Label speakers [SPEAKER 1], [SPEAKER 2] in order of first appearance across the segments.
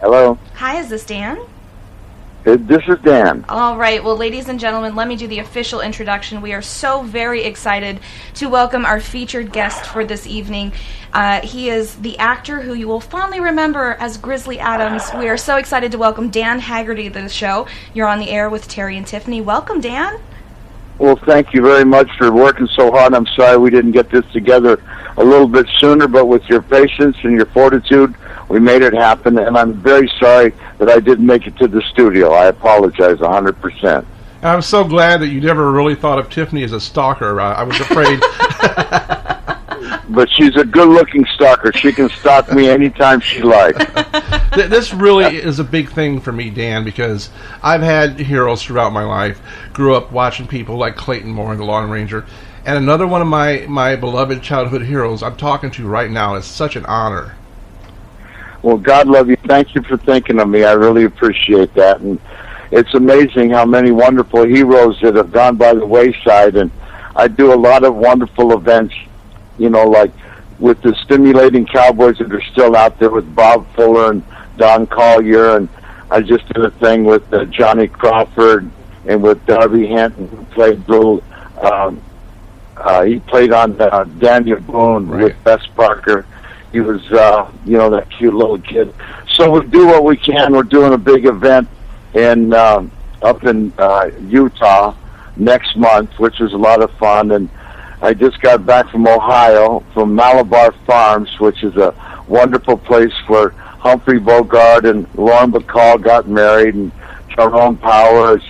[SPEAKER 1] Hello.
[SPEAKER 2] Hi, is this Dan?
[SPEAKER 1] This is Dan.
[SPEAKER 2] All right. Well, ladies and gentlemen, let me do the official introduction. We are so very excited to welcome our featured guest for this evening. He is the actor who you will fondly remember as Grizzly Adams. We are so excited to welcome Dan Haggerty to the show. You're on the air with Terry and Tiffany. Welcome, Dan.
[SPEAKER 1] Well, thank you very much for working so hard. I'm sorry we didn't get this together a little bit sooner, but with your patience and your fortitude, we made it happen, and I'm very sorry that I didn't make it to the studio. I apologize 100%.
[SPEAKER 3] I'm so glad that you never really thought of Tiffany as a stalker. I was afraid.
[SPEAKER 1] But she's a good-looking stalker. She can stalk me anytime she likes.
[SPEAKER 3] This really is a big thing for me, Dan, because I've had heroes throughout my life. Grew up watching people like Clayton Moore and the Lone Ranger. And another one of my beloved childhood heroes I'm talking to right now. Is such an honor.
[SPEAKER 1] Well, God love you. Thank you for thinking of me. I really appreciate that. And it's amazing how many wonderful heroes that have gone by the wayside. And I do a lot of wonderful events, you know, like with the Stimulating Cowboys that are still out there with Bob Fuller and Don Collier. And I just did a thing with Johnny Crawford and with Darby Hinton, who played little, he played on Daniel Boone, right, with Bess Parker. He was, you know, that cute little kid. So we do what we can. We're doing a big event in up in Utah next month, which is a lot of fun. And I just got back from Ohio, from Malabar Farms, which is a wonderful place where Humphrey Bogart and Lauren Bacall got married, and Tyrone Powers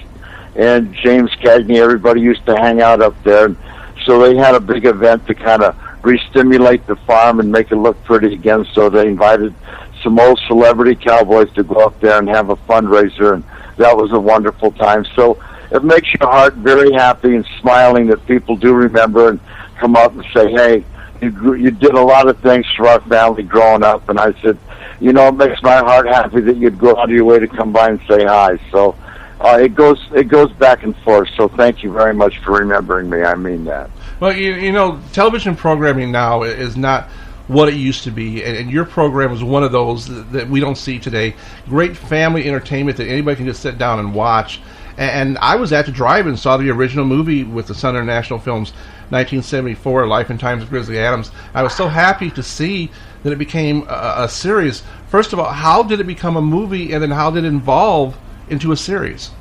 [SPEAKER 1] and James Cagney. Everybody used to hang out up there. And so they had a big event to kind of re-stimulate the farm and make it look pretty again, so they invited some old celebrity cowboys to go up there and have a fundraiser, and that was a wonderful time. So it makes your heart very happy and smiling that people do remember and come up and say, hey, you did a lot of things for our family growing up. And I said, you know, it makes my heart happy that you'd go out of your way to come by and say hi. So it goes back and forth. So thank you very much for remembering me. I mean that.
[SPEAKER 3] Well, you know, television programming now is not what it used to be, and your program is one of those that we don't see today. Great family entertainment that anybody can just sit down and watch. And I was at the drive-in, saw the original movie with the Sun International Films, 1974, Life and Times of Grizzly Adams. I was so happy to see that it became a series. First of all, how did it become a movie, and then how did it evolve into a series?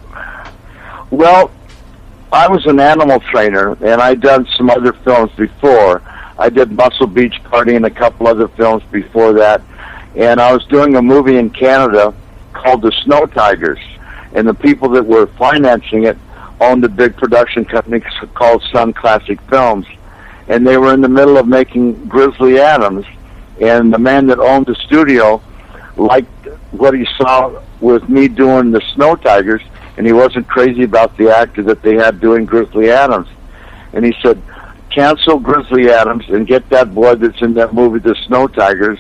[SPEAKER 1] Well, I was an animal trainer, and I'd done some other films before. I did Muscle Beach Party and a couple other films before that. And I was doing a movie in Canada called The Snow Tigers. And the people that were financing it owned a big production company called Sun Classic Films. And they were in the middle of making Grizzly Adams. And the man that owned the studio liked what he saw with me doing The Snow Tigers, and he wasn't crazy about the actor that they had doing Grizzly Adams. And he said, cancel Grizzly Adams and get that boy that's in that movie, The Snow Tigers,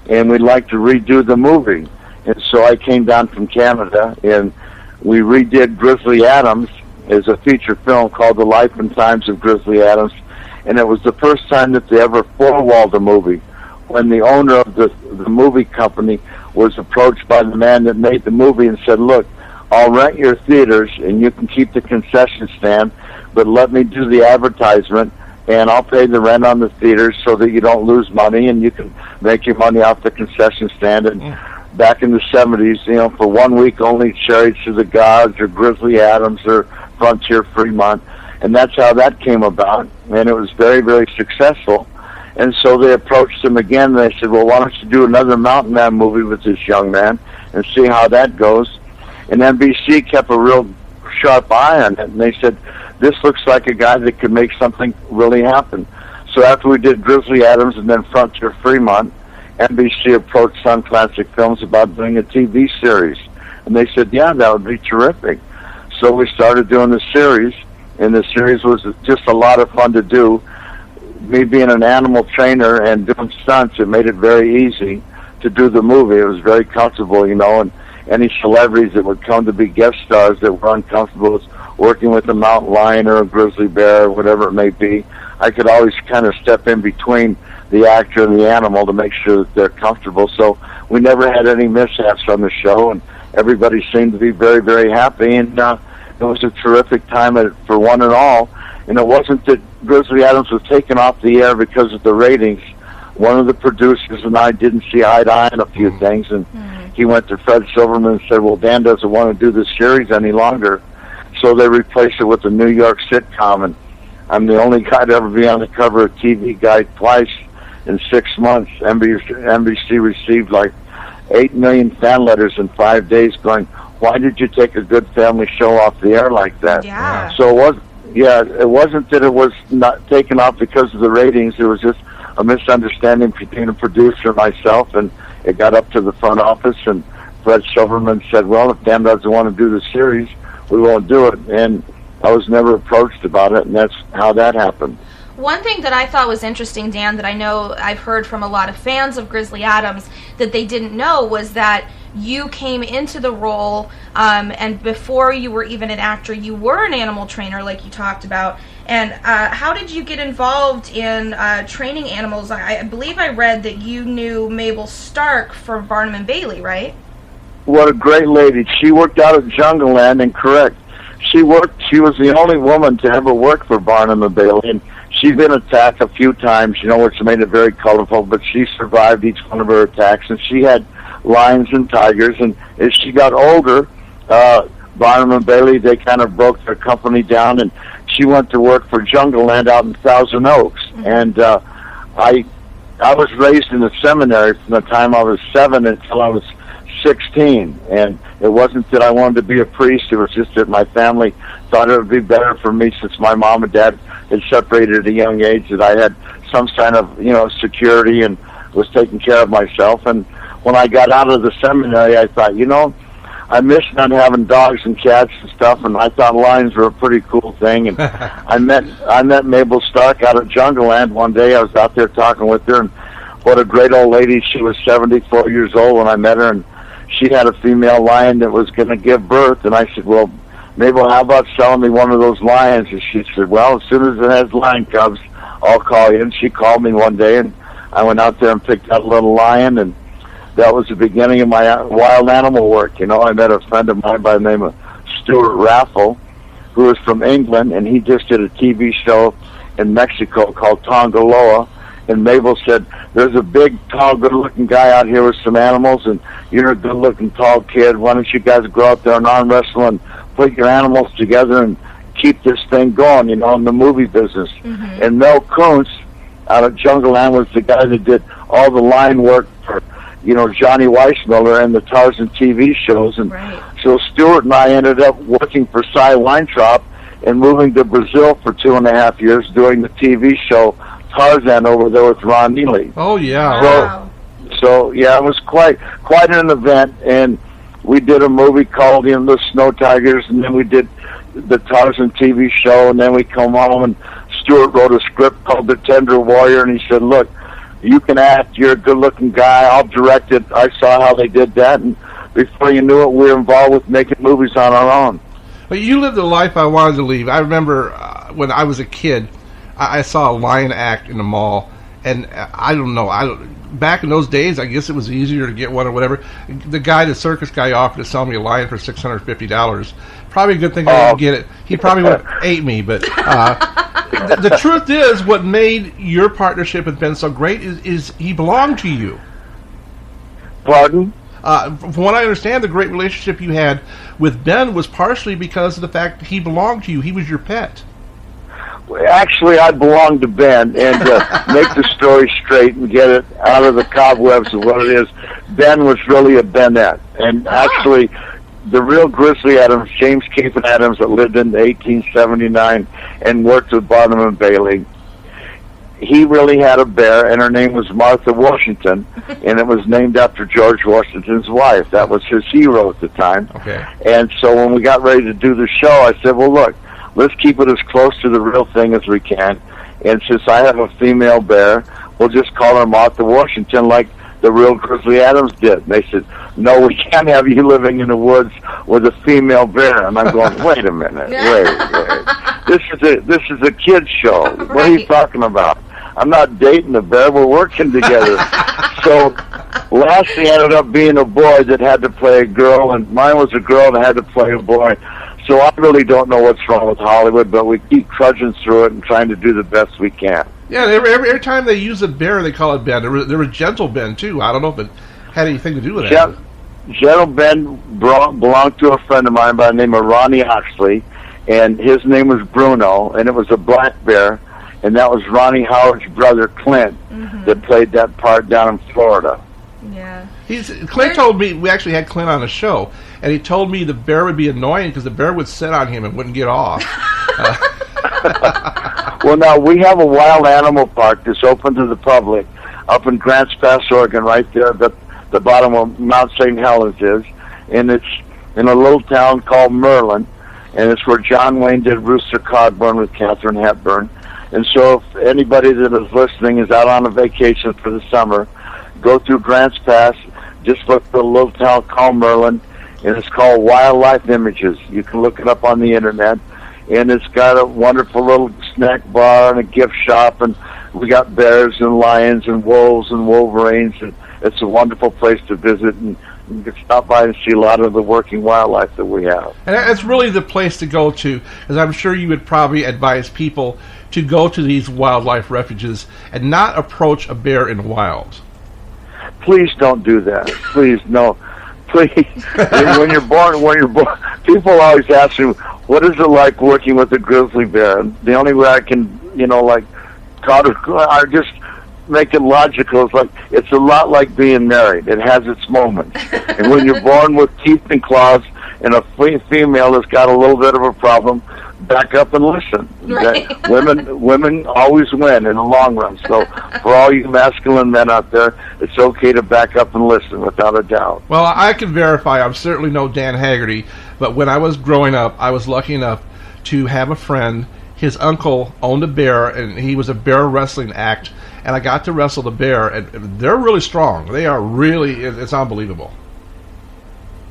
[SPEAKER 1] and we'd like to redo the movie. And so I came down from Canada, and we redid Grizzly Adams as a feature film called The Life and Times of Grizzly Adams. And it was the first time that they ever four-walled a movie, when the owner of the movie company was approached by the man that made the movie and said, look, I'll rent your theaters and you can keep the concession stand, but let me do the advertisement and I'll pay the rent on the theaters so that you don't lose money and you can make your money off the concession stand. And back in the 70s, you know, for 1 week only Chariots of the Gods or Grizzly Adams or Frontier Fremont. And that's how that came about. And it was very, very successful. And so they approached him again and they said, well, why don't you do another Mountain Man movie with this young man and see how that goes. And NBC kept a real sharp eye on it, and they said, this looks like a guy that could make something really happen. So after we did Grizzly Adams and then Frontier Fremont, NBC approached Sun Classic Films about doing a TV series. And they said, yeah, that would be terrific. So we started doing the series, and the series was just a lot of fun to do. Me being an animal trainer and doing stunts, it made it very easy to do the movie. It was very comfortable, you know, and any celebrities that would come to be guest stars that were uncomfortable with working with a mountain lion or a grizzly bear or whatever it may be, I could always kind of step in between the actor and the animal to make sure that they're comfortable. So we never had any mishaps on the show, and everybody seemed to be very, very happy, and it was a terrific time for one and all. And it wasn't that Grizzly Adams was taken off the air because of the ratings. One of the producers and I didn't see eye to eye on a few things, and he went to Fred Silverman and said, well, Dan doesn't want to do this series any longer. So they replaced it with a New York sitcom, and I'm the only guy to ever be on the cover of TV Guide twice in 6 months. NBC received like 8 million fan letters in 5 days going, why did you take a good family show off the air like that?
[SPEAKER 2] Yeah.
[SPEAKER 1] So it wasn't that it was not taken off because of the ratings. It was just a misunderstanding between a producer and myself, and it got up to the front office, and Fred Silverman said, well, if Dan doesn't want to do the series, we won't do it. And I was never approached about it, and that's how that happened.
[SPEAKER 2] One thing that I thought was interesting, Dan, that I know I've heard from a lot of fans of Grizzly Adams that they didn't know was that you came into the role, and before you were even an actor, you were an animal trainer, like you talked about. And how did you get involved in training animals? I believe I read that you knew Mabel Stark from Barnum and Bailey, right?
[SPEAKER 1] What a great lady. She worked out at Jungle Land, and correct. She was the only woman to ever work for Barnum and Bailey, and she'd been attacked a few times, you know, which made it very colorful, but she survived each one of her attacks, and she had lions and tigers. And as she got older, Barnum and Bailey, they kind of broke their company down, and she went to work for Jungle Land out in Thousand Oaks. And I was raised in the seminary from the time I was 7 until I was 16, and it wasn't that I wanted to be a priest. It was just that my family thought it would be better for me, since my mom and dad had separated at a young age, that I had some kind of, you know, security and was taking care of myself. And when I got out of the seminary, I thought, you know, I miss not having dogs and cats and stuff, and I thought lions were a pretty cool thing. And I met Mabel Stark out at Jungle Land one day. I was out there talking with her, and what a great old lady. She was 74 years old when I met her, and she had a female lion that was going to give birth. And I said, well, Mabel, how about selling me one of those lions? And she said, well, as soon as it has lion cubs, I'll call you. And she called me one day, and I went out there and picked out a little lion, and that was the beginning of my wild animal work. You know, I met a friend of mine by the name of Stuart Raffle, who was from England, and he just did a TV show in Mexico called Tongaloa. And Mabel said, there's a big, tall, good-looking guy out here with some animals, and you're a good-looking, tall kid. Why don't you guys go out there and arm wrestle and put your animals together and keep this thing going, you know, in the movie business. And Mel Kuntz out of Jungle Land was the guy that did all the line work for, you know, Johnny Weissmuller and the Tarzan TV shows. And so Stuart and I ended up working for Cy Weintraub and moving to Brazil for 2.5 years doing the TV show Tarzan over there with Ron Neely.
[SPEAKER 3] Oh, yeah.
[SPEAKER 2] Wow.
[SPEAKER 1] So yeah, it was quite an event, and we did a movie called, you know, The Snow Tigers, and then we did the Tarzan TV show, and then we come home, and Stuart wrote a script called The Tender Warrior, and he said, look, you can act, you're a good-looking guy, I'll direct it. I saw how they did that, and before you knew it, we were involved with making movies on our own.
[SPEAKER 3] But you lived the life I wanted to live. I remember when I was a kid, I saw a lion act in the mall, and I don't know, back in those days, I guess it was easier to get one or whatever. The circus guy offered to sell me a lion for $650. Probably a good thing I didn't get it. He probably would have ate me, but the truth is, what made your partnership with Ben so great is he belonged to you.
[SPEAKER 1] Pardon?
[SPEAKER 3] From what I understand, the great relationship you had with Ben was partially because of the fact that he belonged to you. He was your pet.
[SPEAKER 1] Actually, I belong to Ben, and to make the story straight and get it out of the cobwebs of what it is, Ben was really a Benette. And actually, the real Grizzly Adams, James Capen Adams, that lived in 1879 and worked with Barnum and Bailey, he really had a bear, and her name was Martha Washington, and it was named after George Washington's wife. That was his hero at the time.
[SPEAKER 3] Okay.
[SPEAKER 1] And so when we got ready to do the show, I said, well, look, let's keep it as close to the real thing as we can. And since I have a female bear, we'll just call her Martha Washington like the real Grizzly Adams did. And they said, no, we can't have you living in the woods with a female bear. And I'm going, wait a minute, wait. This is a kid's show.
[SPEAKER 2] Right.
[SPEAKER 1] What are you talking about? I'm not dating a bear. We're working together. So Lassie ended up being a boy that had to play a girl, and mine was a girl that had to play a boy. So I really don't know what's wrong with Hollywood, but we keep trudging through it and trying to do the best we can.
[SPEAKER 3] Yeah, every time they use a bear, they call it Ben. There was Gentle Ben, too. I don't know if it had anything to do with that.
[SPEAKER 1] Gentle Ben belonged to a friend of mine by the name of Ronnie Oxley, and his name was Bruno, and it was a black bear, and that was Ronnie Howard's brother, Clint, that played that part down in Florida.
[SPEAKER 2] Yeah.
[SPEAKER 3] Clint told me, we actually had Clint on the show, and he told me the bear would be annoying because the bear would sit on him and wouldn't get off.
[SPEAKER 1] Well, now, we have a wild animal park that's open to the public up in Grants Pass, Oregon, right there at the bottom of Mount St. Helens is, and it's in a little town called Merlin, and it's where John Wayne did Rooster Cogburn with Katharine Hepburn. And so if anybody that is listening is out on a vacation for the summer, go through Grants Pass, just look for a little town called Merlin, and it's called Wildlife Images. You can look it up on the internet, and it's got a wonderful little snack bar and a gift shop, and we got bears and lions and wolves and wolverines, and it's a wonderful place to visit, and you can stop by and see a lot of the working wildlife that we have.
[SPEAKER 3] And that's really the place to go to, because I'm sure you would probably advise people to go to these wildlife refuges and not approach a bear in the wild.
[SPEAKER 1] Please don't do that. Please, no. Please. when you're born, people always ask me, what is it like working with a grizzly bear? And the only way I can, I just make it logical. It's like, it's a lot like being married. It has its moments. And when you're born with teeth and claws and a female that's got a little bit of a problem, back up and listen.
[SPEAKER 2] Right.
[SPEAKER 1] Women always win in the long run. So for all you masculine men out there, it's okay to back up and listen, without a doubt.
[SPEAKER 3] Well, I can verify I'm certainly no Dan Haggerty, but when I was growing up, I was lucky enough to have a friend. His uncle owned a bear, and he was a bear wrestling act, and I got to wrestle the bear, and they're really strong. They are really, it's unbelievable.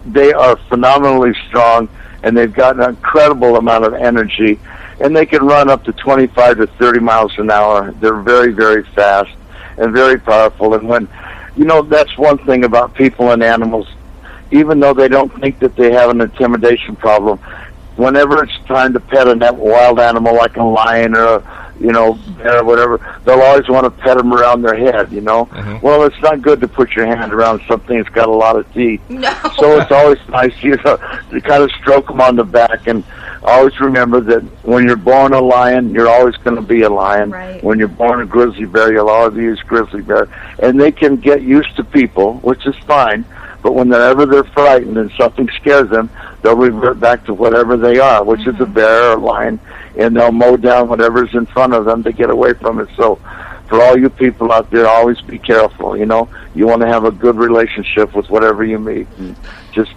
[SPEAKER 1] They are phenomenally strong, and they've got an incredible amount of energy, and they can run up to 25 to 30 miles an hour. They're very, very fast and very powerful. And when, that's one thing about people and animals, even though they don't think that they have an intimidation problem, whenever it's time to pet a wild animal like a lion or a bear or whatever, they'll always want to pet them around their head,
[SPEAKER 3] Mm-hmm.
[SPEAKER 1] Well, it's not good to put your hand around something that's got a lot of teeth.
[SPEAKER 2] No.
[SPEAKER 1] So it's always nice, to kind of stroke them on the back, and always remember that when you're born a lion, you're always going to be a lion.
[SPEAKER 2] Right.
[SPEAKER 1] When you're born a grizzly bear, you'll always be a grizzly bear. And they can get used to people, which is fine, but whenever they're frightened and something scares them, they'll revert back to whatever they are, which is a bear or a lion, and they'll mow down whatever's in front of them to get away from it. So for all you people out there, always be careful, You want to have a good relationship with whatever you meet. And just,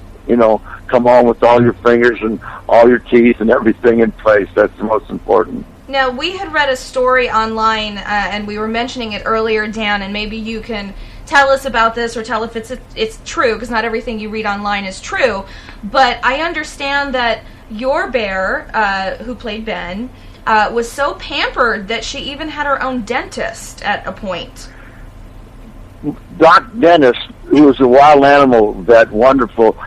[SPEAKER 1] come on with all your fingers and all your teeth and everything in place. That's the most important.
[SPEAKER 2] Now, we had read a story online, and we were mentioning it earlier, Dan, and maybe you can tell us about this or tell if it's true, because not everything you read online is true. But I understand that your bear, who played Ben, was so pampered that she even had her own dentist at a point.
[SPEAKER 1] Doc Dennis, who was a wild animal vet, wonderful,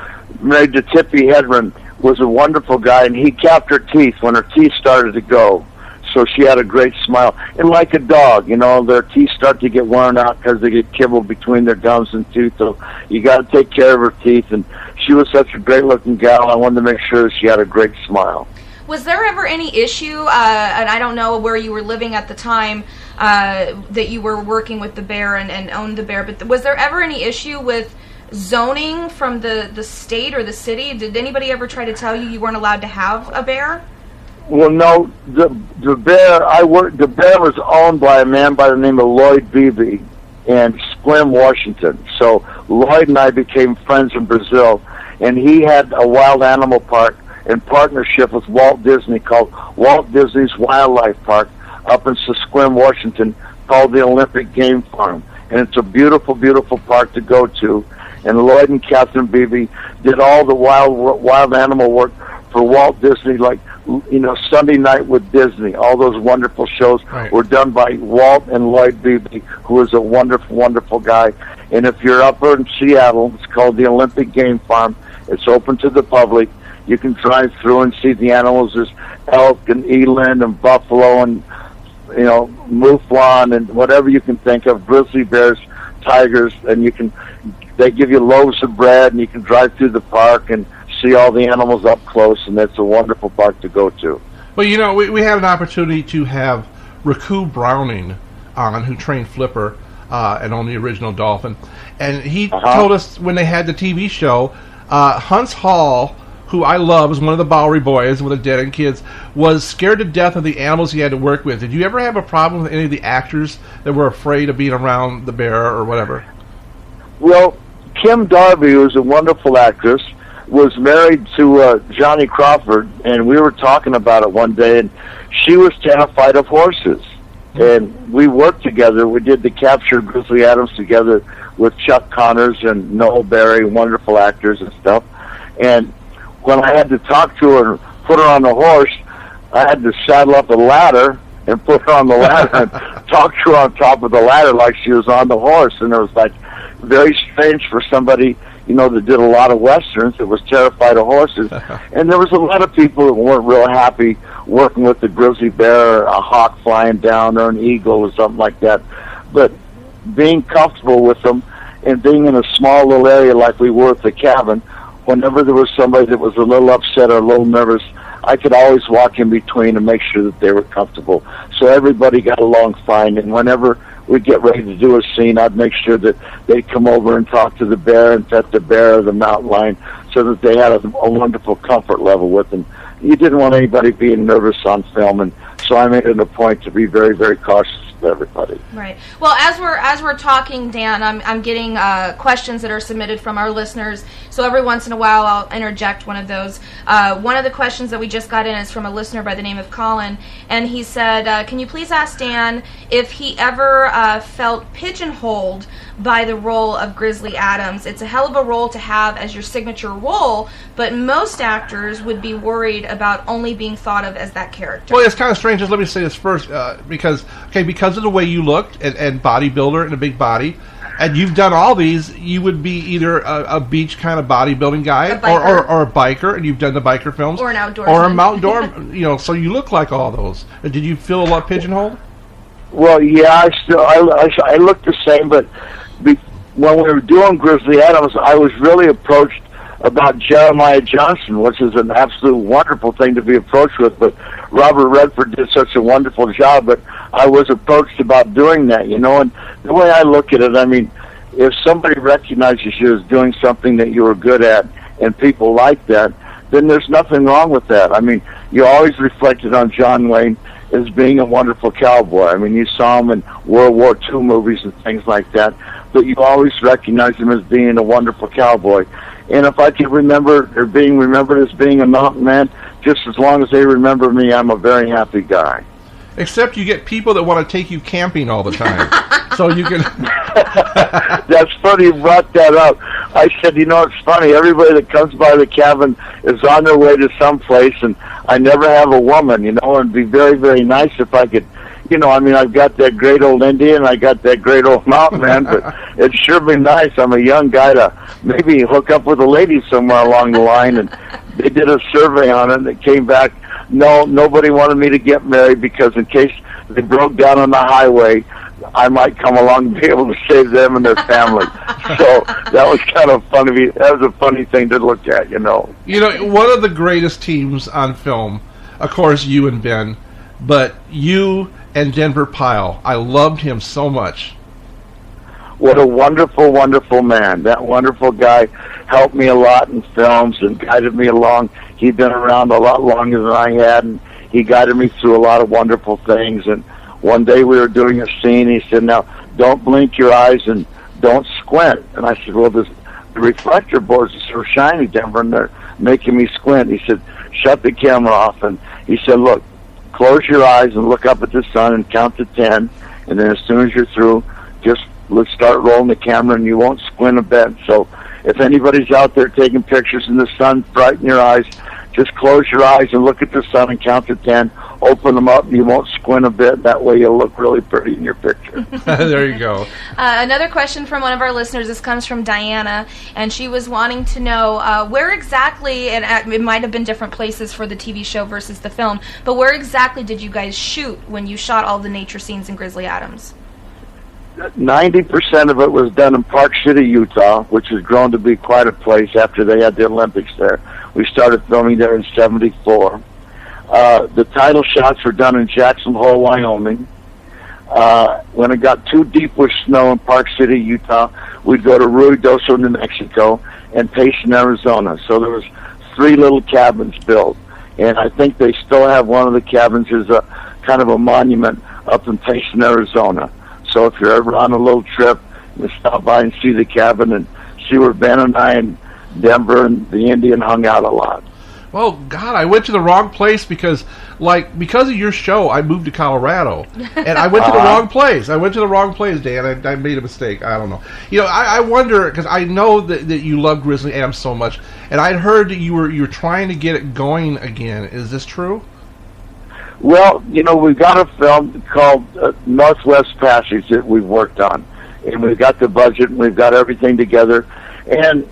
[SPEAKER 1] married to Tippy Hedren, was a wonderful guy, and he capped her teeth when her teeth started to go. So she had a great smile. And like a dog, their teeth start to get worn out because they get kibbled between their gums and teeth. So you got to take care of her teeth. And she was such a great-looking gal. I wanted to make sure she had a great smile.
[SPEAKER 2] Was there ever any issue, and I don't know where you were living at the time that you were working with the bear and owned the bear, but was there ever any issue with zoning from the state or the city? Did anybody ever try to tell you weren't allowed to have a bear?
[SPEAKER 1] Well, no, the bear the bear was owned by a man by the name of Lloyd Beebe in Sequim, Washington. So Lloyd and I became friends in Brazil, and he had a wild animal park in partnership with Walt Disney called Walt Disney's Wildlife Park up in Sequim, Washington, called the Olympic Game Farm. And it's a beautiful, beautiful park to go to. And Lloyd and Catherine Beebe did all the wild animal work for Walt Disney, like, you know, Sunday Night with Disney. All those wonderful shows were done by Walt and Lloyd Beebe, who was a wonderful, wonderful guy. And if you're up in Seattle, it's called the Olympic Game Farm. It's open to the public. You can drive through and see the animals. There's elk and eland and buffalo and, you know, mouflon and whatever you can think of, grizzly bears, tigers, and they give you loaves of bread, and you can drive through the park and see all the animals up close, and it's a wonderful park to go to.
[SPEAKER 3] Well, you know, we had an opportunity to have Raku Browning on, who trained Flipper and on the original Dolphin, and he told us when they had the TV show, Hunts Hall, who I love, is one of the Bowery Boys with the Dead End Kids, was scared to death of the animals he had to work with. Did you ever have a problem with any of the actors that were afraid of being around the bear or whatever?
[SPEAKER 1] Well, Kim Darby, who's a wonderful actress, was married to Johnny Crawford, and we were talking about it one day, and she was terrified of horses. And we worked together. We did the Capture Grizzly Adams together with Chuck Connors and Noel Berry, wonderful actors and stuff. And when I had to talk to her and put her on the horse, I had to saddle up a ladder and put her on the ladder and talk to her on top of the ladder like she was on the horse. And it was like very strange for somebody, you know, that did a lot of westerns that was terrified of horses. And there was a lot of people that weren't real happy working with the grizzly bear, or a hawk flying down, or an eagle or something like that. But being comfortable with them and being in a small little area like we were at the cabin, whenever there was somebody that was a little upset or a little nervous, I could always walk in between and make sure that they were comfortable. So everybody got along fine, and whenever we'd get ready to do a scene, I'd make sure that they'd come over and talk to the bear and pet the bear or the mountain lion so that they had a wonderful comfort level with them. You didn't want anybody being nervous on film, and so I made it a point to be very, very cautious of everybody.
[SPEAKER 2] Right. Well, as we're talking, Dan, I'm getting questions that are submitted from our listeners. So every once in a while, I'll interject one of those. One of the questions that we just got in is from a listener by the name of Colin, and he said, "Can you please ask Dan if he ever felt pigeonholed by the role of Grizzly Adams? It's a hell of a role to have as your signature role, but most actors would be worried about only being thought of as that character."
[SPEAKER 3] Well, it's kind of strange. Just let me say this first, because of the way you looked and bodybuilder and a big body, and you've done all these, you would be either a beach kind of bodybuilding guy or a biker, and you've done the biker films,
[SPEAKER 2] or an outdoorsman,
[SPEAKER 3] or a outdoor, you know. So you look like all those. Did you feel a lot pigeonholed?
[SPEAKER 1] Well, yeah, I look the same, but when we were doing Grizzly Adams, I was really approached about Jeremiah Johnson, which is an absolute wonderful thing to be approached with, but Robert Redford did such a wonderful job, but I was approached about doing that, you know, and the way I look at it, I mean, if somebody recognizes you as doing something that you were good at, and people like that, then there's nothing wrong with that. I mean, you always reflected on John Wayne as being a wonderful cowboy. I mean, you saw him in World War II movies and things like that, but you always recognized him as being a wonderful cowboy. And if I could remember, or being remembered as being a mountain man, just as long as they remember me, I'm a very happy guy.
[SPEAKER 3] Except you get people that want to take you camping all the time. So you can...
[SPEAKER 1] That's funny you brought that up. I said, you know, it's funny. Everybody that comes by the cabin is on their way to someplace, and I never have a woman, you know, and it'd be very, very nice if I could, you know, I mean, I've got that great old Indian, I got that great old mountain man, but it'd sure be nice. I'm a young guy to maybe hook up with a lady somewhere along the line, and they did a survey on it, and it came back, no, nobody wanted me to get married because in case they broke down on the highway, I might come along and be able to save them and their family. So that was kind of funny. That was a funny thing to look at, you know.
[SPEAKER 3] You know, one of the greatest teams on film, of course, you and Ben, but you and Denver Pyle. I loved him so much.
[SPEAKER 1] what a wonderful, wonderful man. That wonderful guy helped me a lot in films and guided me along. He'd been around a lot longer than I had, and he guided me through a lot of wonderful things. And one day we were doing a scene. He said, now, don't blink your eyes and don't squint. And I said, well, the reflector boards are so shiny, Denver, and they're making me squint. He said, shut the camera off. And he said, look, close your eyes and look up at the sun and count to 10. And then as soon as you're through, just let's start rolling the camera, and you won't squint a bit. So if anybody's out there taking pictures in the sun, brighten your eyes. Just close your eyes and look at the sun and count to 10. Open them up, and you won't squint a bit. That way you'll look really pretty in your picture.
[SPEAKER 3] There you go.
[SPEAKER 2] Another question from one of our listeners. This comes from Diana, and she was wanting to know where exactly, and it might have been different places for the TV show versus the film, but where exactly did you guys shoot when you shot all the nature scenes in Grizzly Adams?
[SPEAKER 1] 90% of it was done in Park City, Utah, which has grown to be quite a place after they had the Olympics there. We started filming there in 74. The title shots were done in Jackson Hole, Wyoming. When it got too deep with snow in Park City, Utah, we'd go to Ruidoso, New Mexico, and Payson, Arizona. So there was 3 little cabins built. And I think they still have one of the cabins as a kind of a monument up in Payson, Arizona. So if you're ever on a little trip, you stop by and see the cabin and see where Ben and I and Denver and the Indian hung out a lot.
[SPEAKER 3] Well, God, I went to the wrong place because of your show, I moved to Colorado, and I went to the wrong place. I went to the wrong place, Dan. I made a mistake. I don't know. You know, I wonder, because I know that you love Grizzly Adams so much, and I'd heard that you were trying to get it going again. Is this true?
[SPEAKER 1] Well, you know, we've got a film called Northwest Passage that we've worked on, and we've got the budget, and we've got everything together, and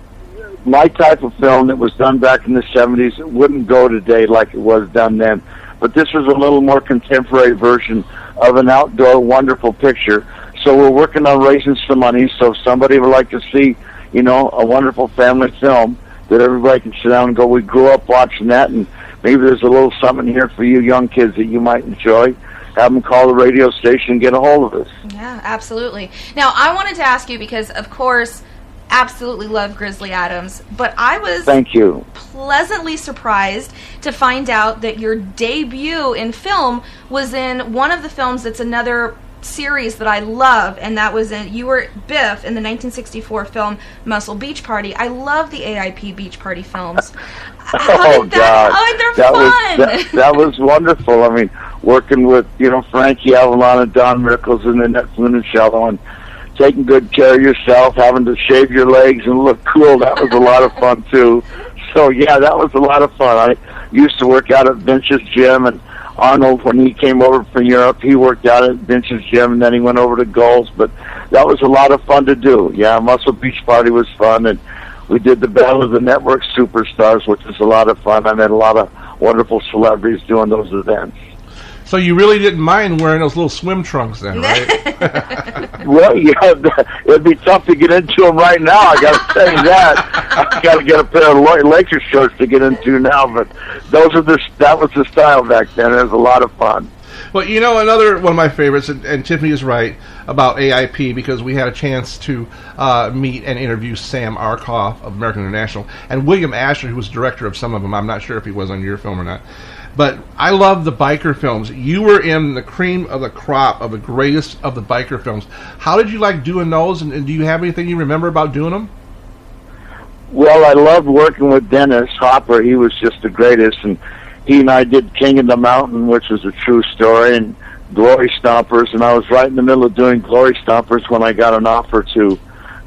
[SPEAKER 1] my type of film that was done back in the 70s wouldn't go today like it was done then, but this was a little more contemporary version of an outdoor wonderful picture, so we're working on raising some money, so if somebody would like to see, you know, a wonderful family film that everybody can sit down and go, we grew up watching that, and maybe there's a little something here for you young kids that you might enjoy. Have them call the radio station and get a hold of us.
[SPEAKER 2] Yeah, absolutely. Now, I wanted to ask you because, of course, absolutely love Grizzly Adams, but I was
[SPEAKER 1] Thank you.
[SPEAKER 2] Pleasantly surprised to find out that your debut in film was in one of the films that's another series that I love, and that was you were Biff in the 1964 film Muscle Beach Party. I love the AIP Beach Party films.
[SPEAKER 1] God,
[SPEAKER 2] they're fun.
[SPEAKER 1] That was wonderful. I mean, working with, you know, Frankie Avalon and Don Rickles and Annette Funicello and taking good care of yourself, having to shave your legs and look cool, that was a lot of fun too. So yeah, that was a lot of fun. I used to work out at Vince's gym, and Arnold, when he came over from Europe, he worked out at Vince's gym, and then he went over to Gold's, but that was a lot of fun to do. Yeah, Muscle Beach Party was fun, and we did the Battle of the Network Superstars, which was a lot of fun. I met a lot of wonderful celebrities doing those events.
[SPEAKER 3] So you really didn't mind wearing those little swim trunks then, right?
[SPEAKER 1] Well, yeah, it'd be tough to get into them right now. I got to tell you that. I got to get a pair of Lakers shorts to get into now, but that was the style back then. It was a lot of fun.
[SPEAKER 3] Well, you know, another one of my favorites, and Tiffany is right about AIP, because we had a chance to meet and interview Sam Arkoff of American International, and William Asher, who was director of some of them. I'm not sure if he was on your film or not. But I love the biker films. You were in the cream of the crop of the greatest of the biker films. How did you like doing those, and do you have anything you remember about doing them?
[SPEAKER 1] Well, I loved working with Dennis Hopper. He was just the greatest, and he and I did King of the Mountain, which was a true story, and Glory Stompers, and I was right in the middle of doing Glory Stompers when I got an offer to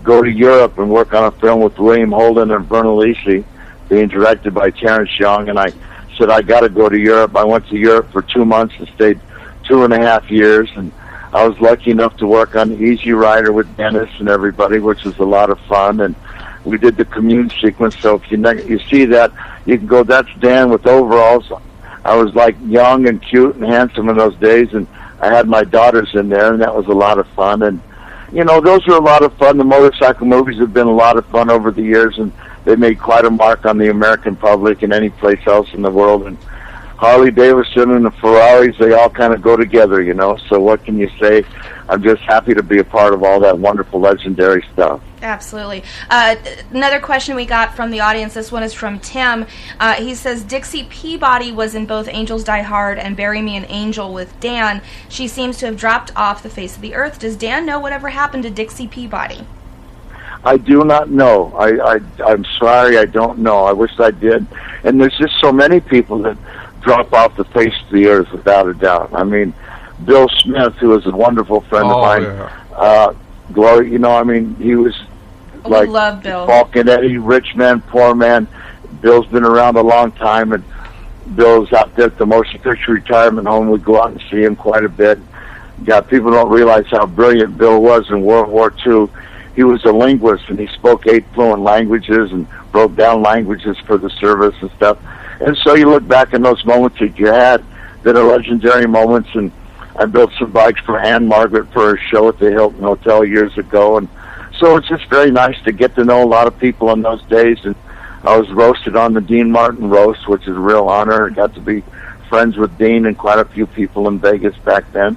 [SPEAKER 1] go to Europe and work on a film with William Holden and Verna Lisi, being directed by Terrence Young, and I said, I got to go to Europe. I went to Europe for 2 months and stayed 2.5 years, and I was lucky enough to work on Easy Rider with Dennis and everybody, which was a lot of fun, and we did the commune sequence, so if you see that, you can go, that's Dan with overalls. I was like young and cute and handsome in those days, and I had my daughters in there, and that was a lot of fun, and you know, those were a lot of fun. The motorcycle movies have been a lot of fun over the years, and they made quite a mark on the American public and any place else in the world. And Harley Davidson and the Ferraris, they all kind of go together, you know. So what can you say? I'm just happy to be a part of all that wonderful, legendary stuff.
[SPEAKER 2] Absolutely. Another question we got from the audience, this one is from Tim. He says, Dixie Peabody was in both Angels Die Hard and Bury Me an Angel with Dan. She seems to have dropped off the face of the earth. Does Dan know whatever happened to Dixie Peabody?
[SPEAKER 1] I do not know. I'm sorry, I don't know. I wish I did. And there's just so many people that drop off the face of the earth without a doubt. I mean, Bill Smith, who was a wonderful friend of mine, Glory, you know, I mean, he was like
[SPEAKER 2] love Bill.
[SPEAKER 1] Falk and Eddie, rich man, poor man. Bill's been around a long time, and Bill's out there at the motion picture retirement home. We go out and see him quite a bit. Yeah, people don't realize how brilliant Bill was in World War II. He was a linguist, and he spoke 8 fluent languages and broke down languages for the service and stuff. And so you look back in those moments that you had that are legendary moments, and I built some bikes for Anne Margaret for her show at the Hilton Hotel years ago, and so it's just very nice to get to know a lot of people in those days. And I was roasted on the Dean Martin roast, which is a real honor. I got to be friends with Dean and quite a few people in Vegas back then.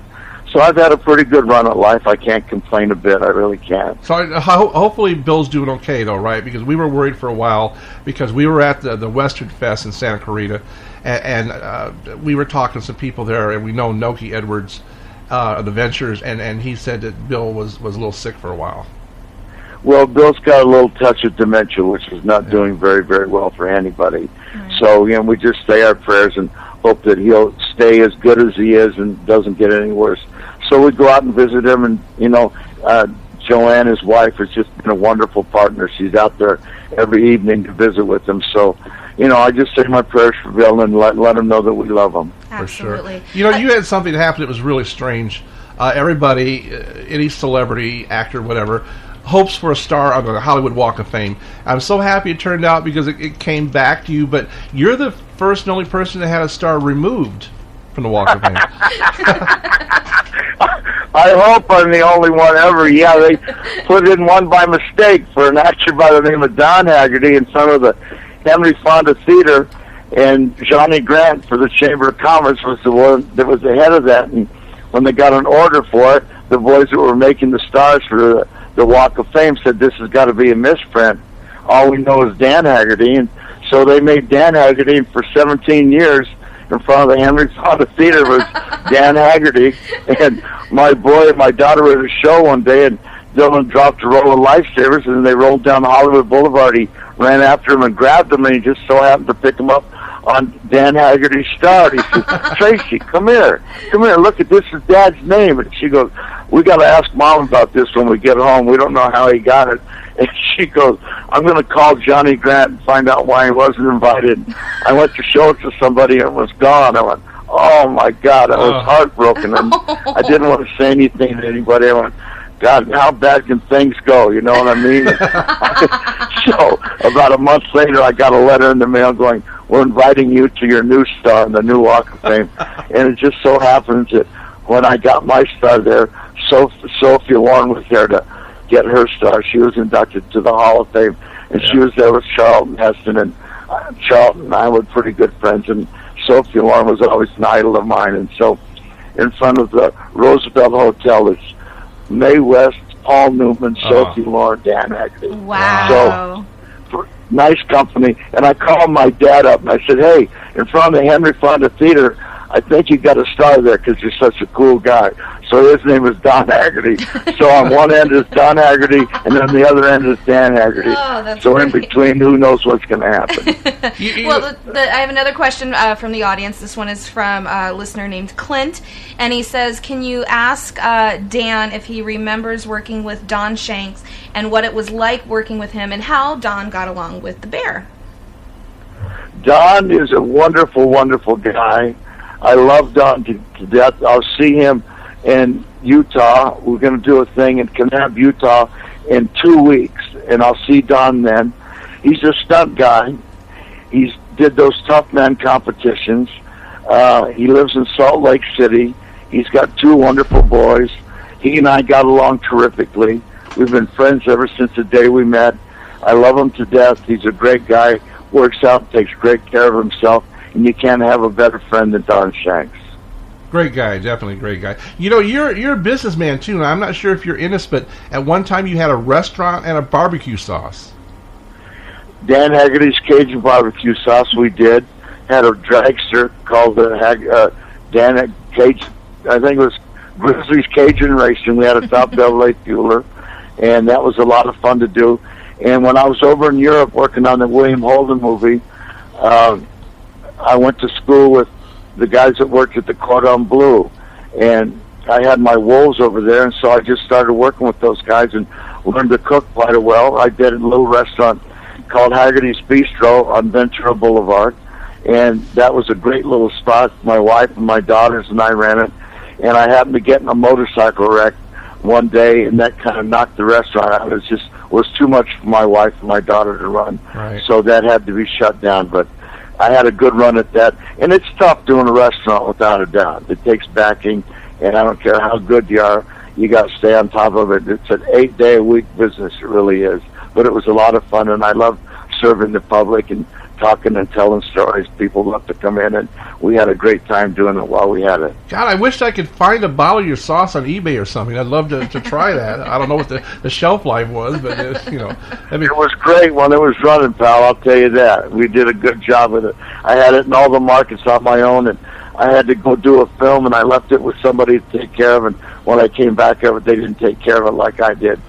[SPEAKER 1] So I've had a pretty good run at life. I can't complain a bit. I really can't.
[SPEAKER 3] So hopefully Bill's doing okay, though, right? Because we were worried for a while because we were at the Western Fest in Santa Clarita, and we were talking to some people there, and we know Noki Edwards of the Ventures, and he said that Bill was a little sick for a while.
[SPEAKER 1] Well, Bill's got a little touch of dementia, which is not doing very, very well for anybody. Right. So, you know, we just say our prayers and hope that he'll stay as good as he is and doesn't get any worse. So we go out and visit him, and, you know, Joanne, his wife, has just been a wonderful partner. She's out there every evening to visit with him. So, you know, I just say my prayers for Bill and let him know that we love him.
[SPEAKER 2] Absolutely.
[SPEAKER 3] For sure. You know, you had something that happened that was really strange. Everybody, any celebrity, actor, whatever, hopes for a star on the Hollywood Walk of Fame. I'm so happy it turned out because it came back to you, but you're the first and only person that had a star removed from the Walk of Fame.
[SPEAKER 1] I hope I'm the only one ever. Yeah, they put in one by mistake for an actor by the name of Dan Haggerty in front of the Henry Fonda Theater, and Johnny Grant for the Chamber of Commerce was the one that was the head of that. And when they got an order for it, the boys that were making the stars for the Walk of Fame said, this has got to be a misprint. All we know is Dan Haggerty. And so they made Dan Haggerty, and for 17 years in front of the Henry Fonda Theater was Dan Haggerty. And my boy and my daughter were at a show one day, and Dylan dropped a roll of lifesavers, and they rolled down Hollywood Boulevard. He ran after him and grabbed him, and he just so happened to pick him up on Dan Haggerty's star. He says, Tracy, come here, look at this is Dad's name. And she goes, we got to ask Mom about this when we get home. We don't know how he got it. And she goes, I'm going to call Johnny Grant and find out why he wasn't invited. I went to show it to somebody, and it was gone. I went, oh my God, I was heartbroken, and I didn't want to say anything to anybody. I went, God, how bad can things go? You know what I mean? So about a month later, I got a letter in the mail going, we're inviting you to your new star in the new Walk of Fame. And it just so happens that when I got my star there, Sophia Loren was there to get her star. She was inducted to the Hall of Fame, and she was there with Charlton Heston, and Charlton and I were pretty good friends, and Sophia Loren was always an idol of mine. And so in front of the Roosevelt Hotel, it's Mae West, Paul Newman, Sophie Loren, Dan Haggerty.
[SPEAKER 2] Wow.
[SPEAKER 1] So, nice company. And I called my dad up, and I said, hey, in front of the Henry Fonda Theater, I think you got a star there because you're such a cool guy. So his name is Don Haggerty. So on one end is Don Haggerty, and on the other end is Dan Haggerty.
[SPEAKER 2] Oh, that's
[SPEAKER 1] so
[SPEAKER 2] great.
[SPEAKER 1] In between, who knows what's going to happen.
[SPEAKER 2] Well, I have another question from the audience. This one is from a listener named Clint, and he says, can you ask Dan if he remembers working with Don Shanks and what it was like working with him and how Don got along with the bear?
[SPEAKER 1] Don is a wonderful, wonderful guy. I love Don to death. I'll see him in Utah. We're going to do a thing in Kanab, Utah in 2 weeks, and I'll see Don then. He's a stunt guy. He's did those tough man competitions. He lives in Salt Lake City. He's got 2 wonderful boys. He and I got along terrifically. We've been friends ever since the day we met. I love him to death. He's a great guy, works out, takes great care of himself. and you can't have a better friend than Don Shanks.
[SPEAKER 3] Great guy, definitely great guy. You know, you're a businessman too, and I'm not sure if you're in this, but at one time you had a restaurant and a barbecue sauce.
[SPEAKER 1] Dan Haggerty's Cajun barbecue sauce we did. Had a dragster called Dan Cajun, I think it was Grizzly's Cajun Racing. We had a top double A fueler, and that was a lot of fun to do. And when I was over in Europe working on the William Holden movie, I went to school with the guys that worked at the Cordon Bleu, and I had my wolves over there, and so I just started working with those guys and learned to cook quite well. I did a little restaurant called Haggerty's Bistro on Ventura Boulevard, and that was a great little spot. My wife and my daughters and I ran it, and I happened to get in a motorcycle wreck one day, and that kind of knocked the restaurant out. It just was too much for my wife and my daughter to run,
[SPEAKER 3] right.
[SPEAKER 1] So that had to be shut down, but I had a good run at that, and it's tough doing a restaurant without a doubt. It takes backing, and I don't care how good you are, you got to stay on top of it. It's an 8-day-a-week business, it really is. But it was a lot of fun, and I love serving the public and talking and telling stories. People love to come in, and we had a great time doing it while we had it.
[SPEAKER 3] God, I wish I could find a bottle of your sauce on eBay or something. I'd love to try that. I don't know what the shelf life was, but you know, I mean,
[SPEAKER 1] it was great when it was running, pal. I'll tell you that. We did a good job with it. I had it in all the markets on my own, and I had to go do a film, and I left it with somebody to take care of. And when I came back of it, they didn't take care of it like I did.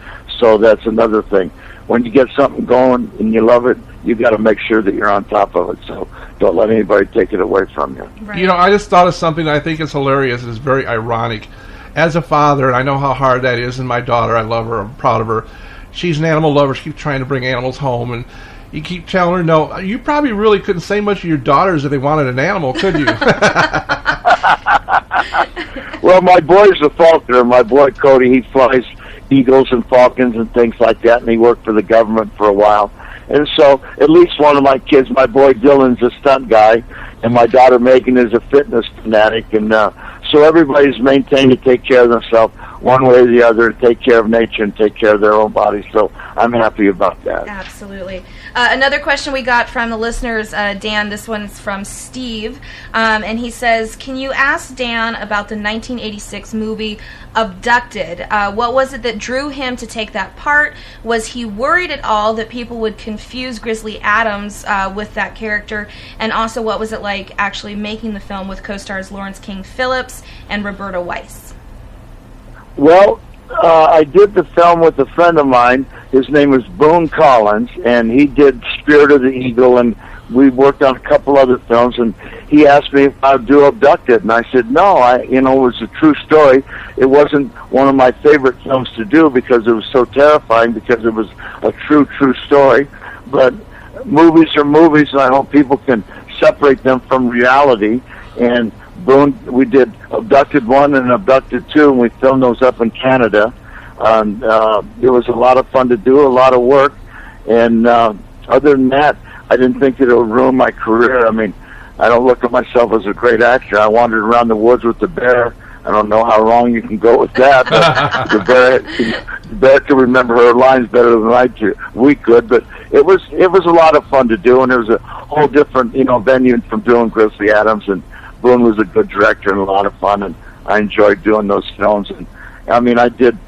[SPEAKER 1] So that's another thing. When you get something going and you love it, you got to make sure that you're on top of it. So don't let anybody take it away from you.
[SPEAKER 3] Right. You know, I just thought of something that I think is hilarious and is very ironic. As a father, and I know how hard that is, and my daughter, I love her, I'm proud of her. She's an animal lover. She keeps trying to bring animals home, and you keep telling her no. You probably really couldn't say much to your daughters if they wanted an animal, could you?
[SPEAKER 1] Well, my boy's a falconer. My boy Cody, he flies eagles and falcons and things like that, and he worked for the government for a while. And so at least one of my kids, my boy Dylan's a stunt guy, and my daughter Megan is a fitness fanatic. And so everybody's maintained to take care of themselves one way or the other, to take care of nature and take care of their own bodies. So I'm happy about that.
[SPEAKER 2] Absolutely. Another question we got from the listeners, Dan, this one's from Steve, and he says, can you ask Dan about the 1986 movie Abducted? What was it that drew him to take that part? Was he worried at all that people would confuse Grizzly Adams with that character? And also, what was it like actually making the film with co-stars Lawrence King Phillips and Roberta Weiss?
[SPEAKER 1] Well, I did the film with a friend of mine. His name is Boone Collins, and he did Spirit of the Eagle, and we worked on a couple other films, and he asked me if I would do Abducted, and I said no. It was a true story. It wasn't one of my favorite films to do because it was so terrifying, because it was a true story. But movies are movies, and I hope people can separate them from reality. And Boone, we did Abducted 1 and Abducted 2, and we filmed those up in Canada. It was a lot of fun to do, a lot of work. And other than that, I didn't think that it would ruin my career. I mean, I don't look at myself as a great actor. I wandered around the woods with the bear. I don't know how long you can go with that, but the bear can remember her lines better than we could. But it was a lot of fun to do, and it was a whole different venue from doing Grizzly Adams. And Boone was a good director and a lot of fun, and I enjoyed doing those films. And I mean, I did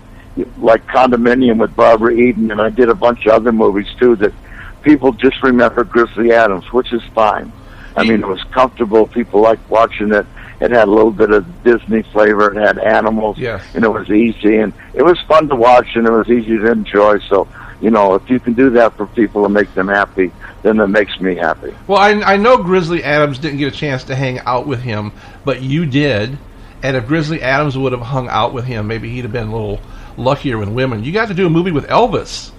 [SPEAKER 1] like Condominium with Barbara Eden, and I did a bunch of other movies too that people just remember Grizzly Adams, which is fine. I mean, it was comfortable. People liked watching it. It had a little bit of Disney flavor. It had animals,
[SPEAKER 3] yes,
[SPEAKER 1] and it was easy, and it was fun to watch, and it was easy to enjoy. So, if you can do that for people and make them happy, then that makes me happy.
[SPEAKER 3] Well, I know Grizzly Adams didn't get a chance to hang out with him, but you did. And if Grizzly Adams would have hung out with him, maybe he'd have been a little luckier with women. You got to do a movie with Elvis.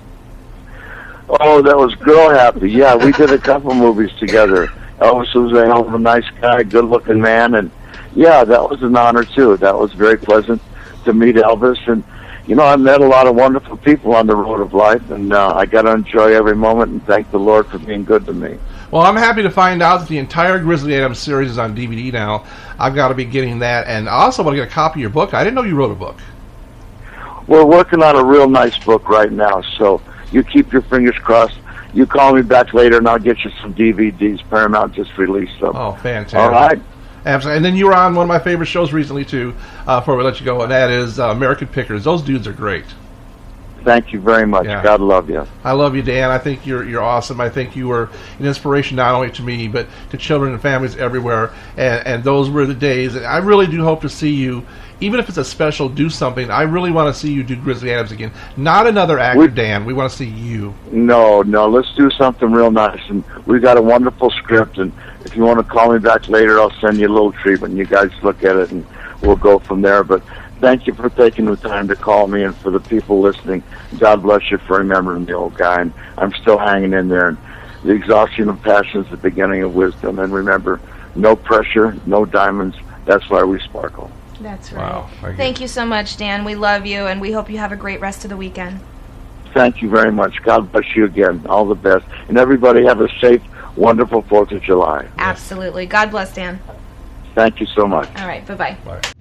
[SPEAKER 1] Oh, that was girl happy. Yeah, we did a couple movies together. Elvis was a hell of a nice guy, good-looking man, and yeah, that was an honor too. That was very pleasant to meet Elvis, and I met a lot of wonderful people on the road of life, and I got to enjoy every moment and thank the Lord for being good to me.
[SPEAKER 3] Well, I'm happy to find out that the entire Grizzly Adams series is on DVD now. I've got to be getting that, and I also want to get a copy of your book. I didn't know you wrote a book.
[SPEAKER 1] We're working on a real nice book right now, so you keep your fingers crossed. you call me back later, and I'll get you some DVDs. Paramount just released them.
[SPEAKER 3] Oh, fantastic.
[SPEAKER 1] All right.
[SPEAKER 3] Absolutely. And then you were on one of my favorite shows recently, too, before we let you go, and that is American Pickers. Those dudes are great.
[SPEAKER 1] Thank you very much.
[SPEAKER 3] Yeah.
[SPEAKER 1] God love you.
[SPEAKER 3] I love you, Dan. I think you're awesome. I think you were an inspiration not only to me, but to children and families everywhere. And those were the days. And I really do hope to see you, even if it's a special, do something. I really want to see you do Grizzly Adams again. Not another actor, Dan. We want to see you.
[SPEAKER 1] No. Let's do something real nice. And we've got a wonderful script. And if you want to call me back later, I'll send you a little treatment. You guys look at it, and we'll go from there. But thank you for taking the time to call me, and for the people listening, God bless you for remembering the old guy. And I'm still hanging in there. And the exhaustion of passion is the beginning of wisdom. And remember, no pressure, no diamonds. That's why we sparkle.
[SPEAKER 2] That's right.
[SPEAKER 3] Wow.
[SPEAKER 2] Thank you so much, Dan. We love you, and we hope you have a great rest of the weekend.
[SPEAKER 1] Thank you very much. God bless you again. All the best. And everybody have a safe, wonderful 4th of July.
[SPEAKER 2] Absolutely. God bless, Dan.
[SPEAKER 1] Thank you so much.
[SPEAKER 2] All right. Bye-bye.
[SPEAKER 3] Bye.